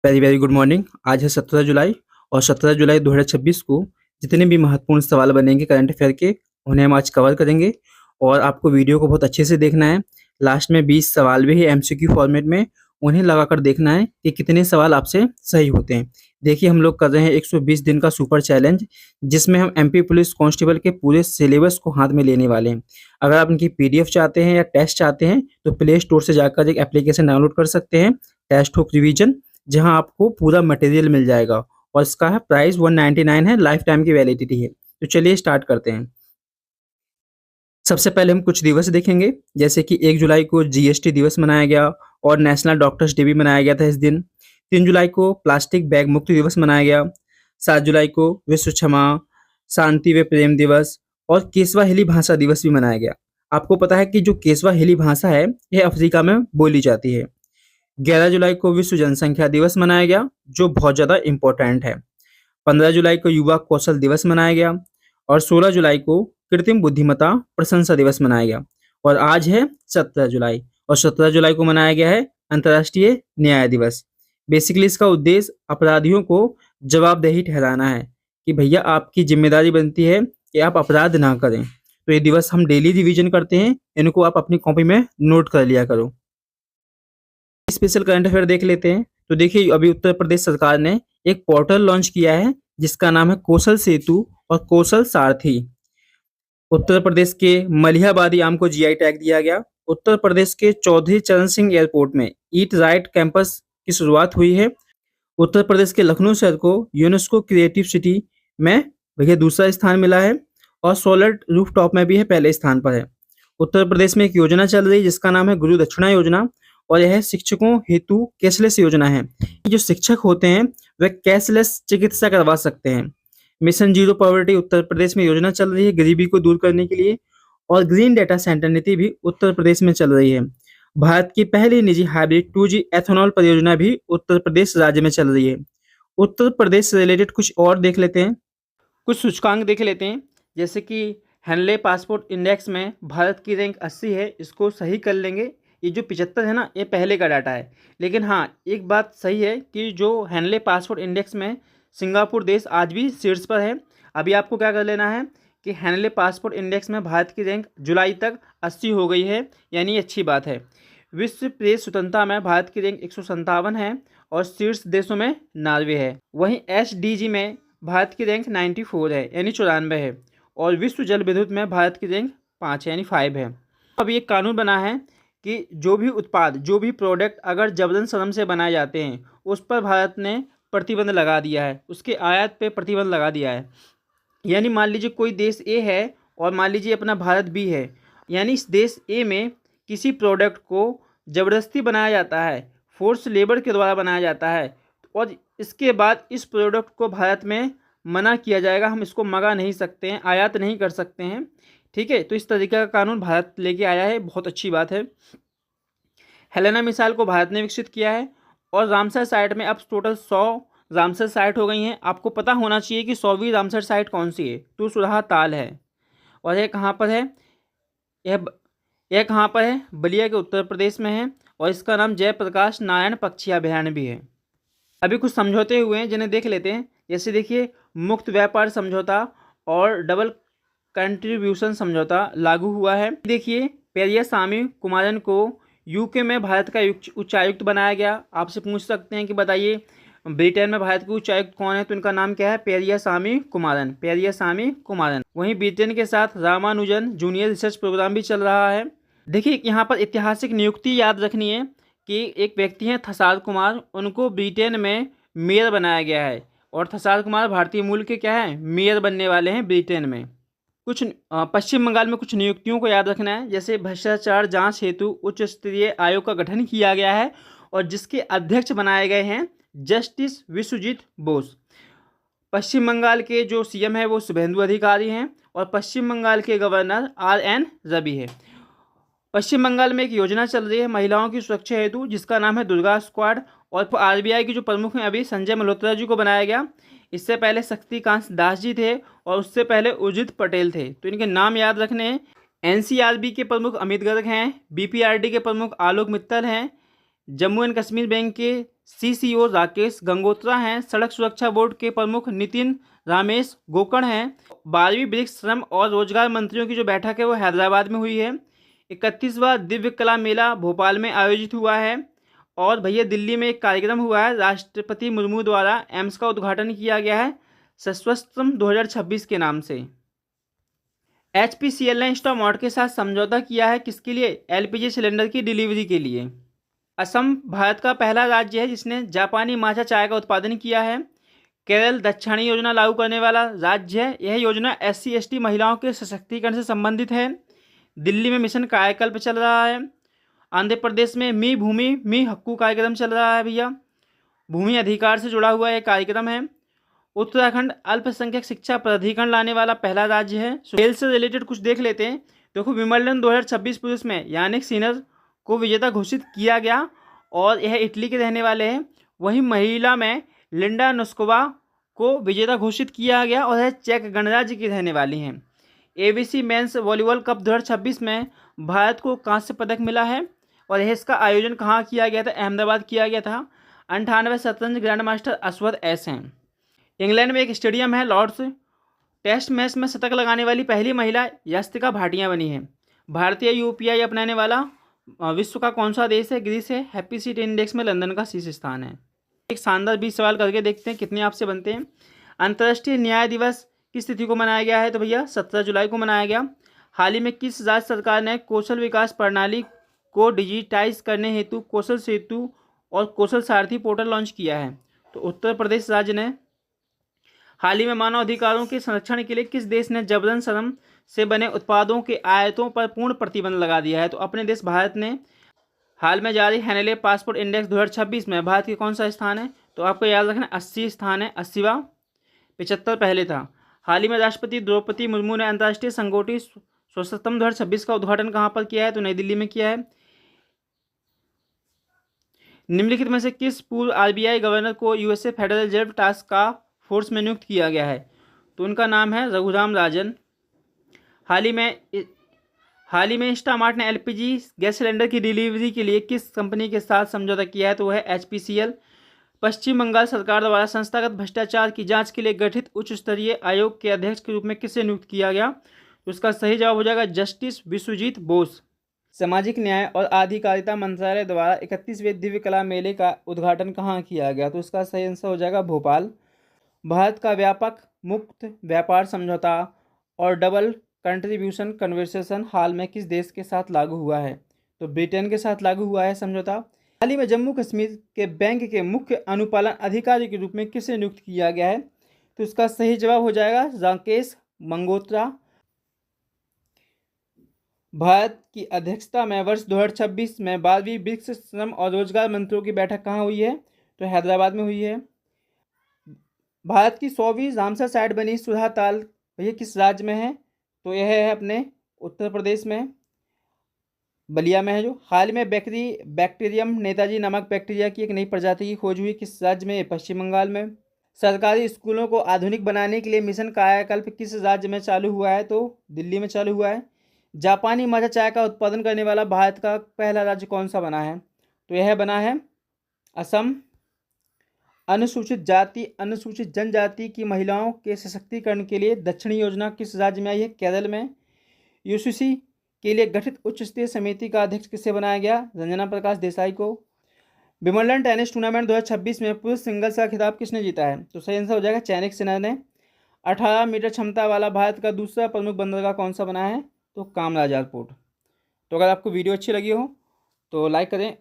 Very very good morning. आज है 17 जुलाई और 17 जुलाई 2026 को जितने भी महत्वपूर्ण सवाल बनेंगे करंट अफेयर के, उन्हें हम आज कवर करेंगे और आपको वीडियो को बहुत अच्छे से देखना है। लास्ट में 20 सवाल भी है एमसीक्यू फॉर्मेट में, उन्हें लगाकर देखना है कि कितने सवाल आपसे सही होते हैं। देखिए, हम लोग कर रहे हैं 120 दिन का सुपर चैलेंज, जिसमें हम एमपी पुलिस कांस्टेबल के पूरे सिलेबस को हाथ में लेने वाले हैं। अगर आप इनकी पीडीएफ चाहते हैं या टेस्ट चाहते हैं तो प्ले स्टोर से जाकर एक एप्लीकेशन डाउनलोड कर सकते हैं, टेस्ट हुक रिवीजन, जहां आपको पूरा मटेरियल मिल जाएगा और इसका है प्राइस 199 है, लाइफ टाइम की वैलिडिटी है। तो चलिए स्टार्ट करते हैं। सबसे पहले हम कुछ दिवस देखेंगे, जैसे कि 1 जुलाई को जीएसटी दिवस मनाया गया और नेशनल डॉक्टर्स डे भी मनाया गया था इस दिन। 3 जुलाई को प्लास्टिक बैग मुक्त दिवस मनाया गया। 7 जुलाई को विश्व क्षमा, शांति व प्रेम दिवस और केसवा हिली भाषा दिवस भी मनाया गया। आपको पता है कि जो केसवा हिली भाषा है यह अफ्रीका में बोली जाती है। 11 जुलाई को विश्व जनसंख्या दिवस मनाया गया, जो बहुत ज़्यादा इम्पोर्टेंट है। 15 जुलाई को युवा कौशल दिवस मनाया गया और 16 जुलाई को कृत्रिम बुद्धिमत्ता प्रशंसा दिवस मनाया गया। और आज है 17 जुलाई और 17 जुलाई को मनाया गया है अंतर्राष्ट्रीय न्याय दिवस। बेसिकली इसका उद्देश्य अपराधियों को जवाबदेही ठहराना है कि भैया आपकी जिम्मेदारी बनती है कि आप अपराध ना करें। तो ये दिवस हम डेली रिवीजन करते हैं, इनको आप अपनी कॉपी में नोट कर लिया करो। स्पेशल करंट अफेयर देख लेते हैं। तो देखिए, अभी उत्तर प्रदेश सरकार ने एक पोर्टल लॉन्च किया है जिसका नाम है कौशल सेतु और कौशल सारथी। उत्तर प्रदेश के मलिहाबादी आम को जीआई टैग दिया गया। उत्तर प्रदेश के चौधरी चरण सिंह एयरपोर्ट में ईट राइट कैंपस की शुरुआत हुई है। उत्तर प्रदेश के लखनऊ शहर को यूनेस्को क्रिएटिव सिटी में भैया दूसरा स्थान मिला है और सोलर रूफटॉप में भी है, पहले स्थान पर है। उत्तर प्रदेश में एक योजना चल रही है जिसका नाम है गुरु दक्षिणा योजना और यह शिक्षकों हेतु कैशलेस योजना है। जो शिक्षक होते हैं वह कैशलेस चिकित्सा करवा सकते हैं। Mission zero poverty Uttar Pradesh में योजना चल रही है गरीबी को दूर करने के लिए और ग्रीन डेटा सेंटर नीति भी उत्तर प्रदेश में चल रही है। भारत की पहली निजी हाइब्रिड 2G एथेनॉल परियोजना भी उत्तर प्रदेश राज्य में चल रही है। उत्तर प्रदेश से रिलेटेड कुछ और देख लेते हैं, कुछ सूचकांक देख लेते हैं। जैसे कि हेनले पासपोर्ट इंडेक्स में भारत की रैंक 80 है, इसको सही कर लेंगे। ये जो 75 है ना, ये पहले का डाटा है। लेकिन हाँ, एक बात सही है कि जो हेनले पासपोर्ट इंडेक्स में सिंगापुर देश आज भी शीर्ष पर है। अभी आपको क्या कर लेना है कि हेनले पासपोर्ट इंडेक्स में भारत की रैंक जुलाई तक 80 हो गई है, यानी अच्छी बात है। विश्व प्रेस स्वतंत्रता में भारत की रैंक 157 है और शीर्ष देशों में नॉर्वे है। वहीं एसडीजी में भारत की रैंक 94 है, यानी 94 है। और विश्व जल विद्युत में भारत की रैंक 5 है, यानी 5 है। अभी एक कानून बना है कि जो भी उत्पाद, जो भी प्रोडक्ट अगर जबरन श्रम से बनाए जाते हैं उस पर भारत ने प्रतिबंध लगा दिया है, उसके आयात पे प्रतिबंध लगा दिया है। यानी मान लीजिए कोई देश ए है और मान लीजिए अपना भारत बी है, यानी इस देश ए में किसी प्रोडक्ट को ज़बरदस्ती बनाया जाता है, फोर्स लेबर के द्वारा बनाया जाता है और इसके बाद इस प्रोडक्ट को भारत में मना किया जाएगा, हम इसको मंगा नहीं सकते हैं, आयात नहीं कर सकते हैं। ठीक है, तो इस तरीके का कानून भारत लेके आया है, बहुत अच्छी बात है। हेलेना मिसाइल को भारत ने विकसित किया है और रामसर साइट में अब टोटल 100 रामसर साइट हो गई हैं। आपको पता होना चाहिए कि 100वीं रामसर साइट कौन सी है, तो सुरहा ताल है। और यह कहाँ पर है, यह कहाँ पर है, बलिया के उत्तर प्रदेश में है और इसका नाम जयप्रकाश नारायण पक्षी अभयारण्य भी है। अभी कुछ समझौते हुए हैं जिन्हें देख लेते हैं। जैसे देखिए, मुक्त व्यापार समझौता और डबल कंट्रीब्यूशन समझौता लागू हुआ है। देखिए, पेरियास्वामी कुमारन को यूके में भारत का उच्चायुक्त बनाया गया। आपसे पूछ सकते हैं कि बताइए ब्रिटेन में भारत के उच्चायुक्त कौन है, तो इनका नाम क्या है, पेरियास्वामी कुमारन, पेरियास्वामी कुमारन। वहीं ब्रिटेन के साथ रामानुजन जूनियर रिसर्च प्रोग्राम भी चल रहा है। देखिए, यहाँ पर ऐतिहासिक नियुक्ति याद रखनी है कि एक व्यक्ति हैं थसार कुमार, उनको ब्रिटेन में मेयर बनाया गया है और थसार कुमार भारतीय मूल के क्या है, मेयर बनने वाले हैं ब्रिटेन में। कुछ पश्चिम बंगाल में कुछ नियुक्तियों को याद रखना है। जैसे भ्रष्टाचार जांच हेतु उच्च स्तरीय आयोग का गठन किया गया है और जिसके अध्यक्ष बनाए गए हैं जस्टिस विश्वजीत बोस। पश्चिम बंगाल के जो सीएम है वो शुभेंदु अधिकारी हैं और पश्चिम बंगाल के गवर्नर RN रवि है। पश्चिम बंगाल में एक योजना चल रही है महिलाओं की सुरक्षा हेतु जिसका नाम है दुर्गा स्क्वाड और RBI की जो प्रमुख हैं अभी संजय मल्होत्रा जी को बनाया गया। इससे पहले शक्तिकांत दास जी थे और उससे पहले उर्जित पटेल थे, तो इनके नाम याद रखने हैं। NCRB के प्रमुख अमित गर्ग हैं, BPRD के प्रमुख आलोक मित्तल हैं, जम्मू एंड कश्मीर बैंक के CCO राकेश गंगोत्रा हैं। सड़क सुरक्षा बोर्ड के प्रमुख नितिन रामेश गोकर्ण हैं। 12वीं ब्रिक्स श्रम और रोजगार मंत्रियों की जो बैठक है वो हैदराबाद में हुई है। 31वां दिव्य कला मेला भोपाल में आयोजित हुआ है। और भैया दिल्ली में एक कार्यक्रम हुआ है, राष्ट्रपति मुर्मू द्वारा एम्स का उद्घाटन किया गया है सशस्त्रम 2026 के नाम से। HPCL ने इंस्टामार्ट के साथ समझौता किया है, किसके लिए? LPG सिलेंडर की डिलीवरी के लिए। असम भारत का पहला राज्य है जिसने जापानी माचा चाय का उत्पादन किया है। केरल दक्षिणी योजना लागू करने वाला राज्य है। यह योजना SC/ST महिलाओं के सशक्तिकरण से संबंधित है। दिल्ली में मिशन कायाकल्प चल रहा है। आंध्र प्रदेश में मी भूमि मी हक्कू कार्यक्रम चल रहा है भैया। भूमि अधिकार से जुड़ा हुआ यह कार्यक्रम है। उत्तराखंड अल्पसंख्यक शिक्षा प्राधिकरण लाने वाला पहला राज्य है। खेल से रिलेटेड कुछ देख लेते हैं। देखो, विंबलडन 2026 पुरुष में यानिक सिनर को विजेता घोषित किया गया और यह इटली के रहने वाले हैं। वहीं महिला में लिंडा नोस्कोवा को विजेता घोषित किया गया और यह चेक गणराज्य की रहने वाली हैं। ABC मेंस वॉलीबॉल कप 2026 में भारत को कांस्य पदक मिला है और यह इसका आयोजन कहाँ किया गया था? अहमदाबाद किया गया था। 98वें शतरंज ग्रैंड मास्टर अश्वथ एस हैं। इंग्लैंड में एक स्टेडियम है लॉर्ड्स। टेस्ट मैच में शतक लगाने वाली पहली महिला यास्तिका भाटिया बनी है। भारतीय UPI अपनाने वाला विश्व का कौन सा देश है? ग्रीस है। हैप्पी सीट इंडेक्स में लंदन का शीर्ष स्थान है। एक शानदार 20 सवाल करके देखते हैं कितने आपसे बनते हैं। अंतर्राष्ट्रीय न्याय दिवस किस तिथि को मनाया गया है? तो भैया 17 जुलाई को मनाया गया। हाल ही में किस राज्य सरकार ने कौशल विकास प्रणाली को डिजिटाइज करने हेतु कौशल सेतु और कौशल सारथी पोर्टल लॉन्च किया है? तो उत्तर प्रदेश राज्य ने। हाल ही में मानव अधिकारों के संरक्षण के लिए किस देश ने जबरन श्रम से बने उत्पादों के आयातों पर पूर्ण प्रतिबंध लगा दिया है? तो अपने देश भारत ने। हाल में जारी हैनेले पासपोर्ट इंडेक्स 2026 में भारत के कौन सा स्थान है? तो आपको याद रखना 80 स्थान है, 80वां, 75 पहले था। हाल ही में राष्ट्रपति द्रौपदी मुर्मू ने अंतर्राष्ट्रीय संगोष्ठी स्वच्छतम 2026 का उद्घाटन कहाँ पर किया है? तो नई दिल्ली में किया है। निम्नलिखित में से किस पूर्व RBI गवर्नर को USA federal reserve task force में नियुक्त किया गया है? तो उनका नाम है रघुराम राजन। हाल ही में इंस्टामार्ट ने LPG गैस सिलेंडर की डिलीवरी के लिए किस कंपनी के साथ समझौता किया है? तो वह है HPCL। पश्चिम बंगाल सरकार द्वारा संस्थागत भ्रष्टाचार की जांच के लिए गठित उच्च स्तरीय आयोग के अध्यक्ष के रूप में किसे नियुक्त किया गया? तो उसका सही जवाब हो जाएगा जस्टिस विश्वजीत बोस। सामाजिक न्याय और आधिकारिता मंत्रालय द्वारा 31वें दिव्य कला मेले का उद्घाटन कहाँ किया गया? तो इसका सही आंसर हो जाएगा भोपाल। भारत का व्यापक मुक्त व्यापार समझौता और डबल कंट्रीब्यूशन कन्वर्सेशन हाल में किस देश के साथ लागू हुआ है? तो ब्रिटेन के साथ लागू हुआ है समझौता। हाल ही में जम्मू कश्मीर के बैंक के मुख्य अनुपालन अधिकारी के रूप में किसे नियुक्त किया गया है? तो इसका सही जवाब हो जाएगा राकेश गंगोत्रा। भारत की अध्यक्षता में वर्ष 2026 में 12वीं ब्रिक्स श्रम और रोजगार मंत्रियों की बैठक कहाँ हुई है? तो हैदराबाद में हुई है। भारत की 100वीं रामसर साइट बनी सुधा ताल भैया किस राज्य में है? तो यह है अपने उत्तर प्रदेश में, बलिया में है। जो हाल में बैक्टीरियम नेताजी नामक बैक्टीरिया की एक नई प्रजाति की खोज हुई, किस राज्य में? पश्चिम बंगाल में। सरकारी स्कूलों को आधुनिक बनाने के लिए मिशन कायाकल्प किस राज्य में चालू हुआ है? तो दिल्ली में चालू हुआ है। जापानी माचा चाय का उत्पादन करने वाला भारत का पहला राज्य कौन सा बना है? तो यह बना है असम। अनुसूचित जाति अनुसूचित जनजाति की महिलाओं के सशक्तिकरण के लिए दक्षिणी योजना किस राज्य में आई है? केरल में। UCC के लिए गठित उच्च स्तरीय समिति का अध्यक्ष किसे बनाया गया? रंजना प्रकाश देसाई को। विंबलडन टेनिस टूर्नामेंट 2026 में पुरुष सिंगल्स का खिताब किसने जीता है? तो सही आंसर हो जाएगा चैनिक सिन्हा ने। 18 मीटर क्षमता वाला भारत का दूसरा प्रमुख बंदरगाह कौन सा बना है? तो कामराज एयरपोर्ट। तो अगर आपको वीडियो अच्छी लगी हो तो लाइक करें।